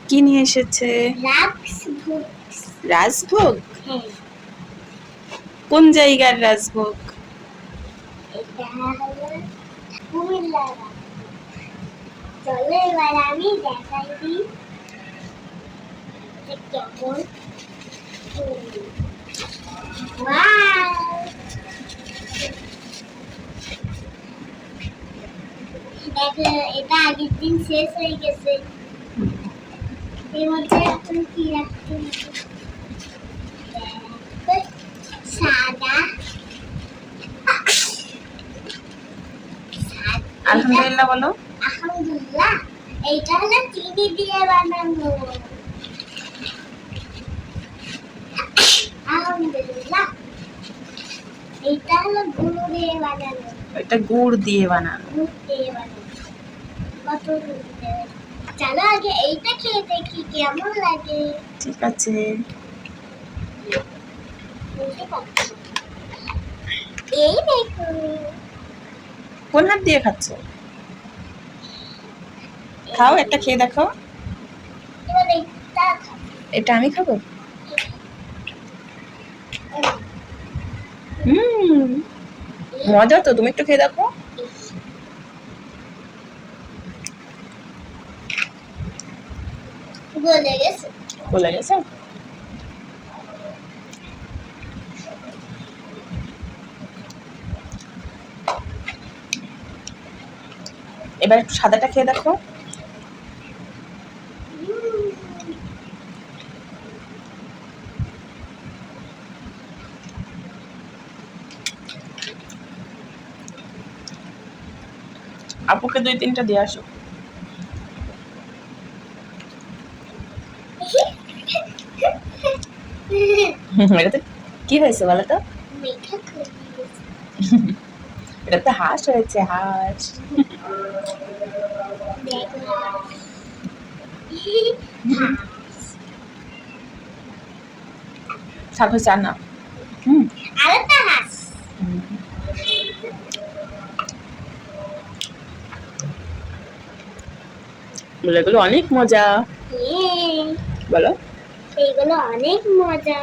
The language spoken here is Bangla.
কি নিয়ে এসেছে? রাজভোগ। কোন জায়গার রাজভোগ? চলো এবার আমি দেখাই দিই কেমন। দেখো এটা আগের দিন শেষ হয়ে গেছে, এর মধ্যে এখন কি রাখতে সাদা। আলহামদুলিল্লাহ বলো। আলহামদুলিল্লাহ। এইটা হলো চিনি দিয়ে বানানো। আলহামদুলিল্লাহ। এইটা হলো গুড় দিয়ে বানানো। এটা গুড় দিয়ে বানানো। গুড় দিয়ে বানানো। কত সুন্দর। চলো আগে এইটা খেয়ে দেখি কেমন লাগে। ঠিক আছে। এই দেখো। কোন হাত দিয়ে খাচ্ছ? খাও, একটা খেয়ে দেখো। এবার এইটা খাও। এটা আমি খাবো। মজা তো, তুমি একটু খেয়ে দেখো। গলে গেছে। গলে গেছে। এবার একটু সাদাটা খেয়ে দেখো। আপুকে 2-3টা দিয়ে আসো। এটাতে কি হয়েছে বলো তো? এটাতে হাঁস হয়েছে, হাঁস। সাপ হয়েছে আর না। আরেকটা হাঁস। বলে এগুলো অনেক মজা। বলো এইগুলো অনেক মজা।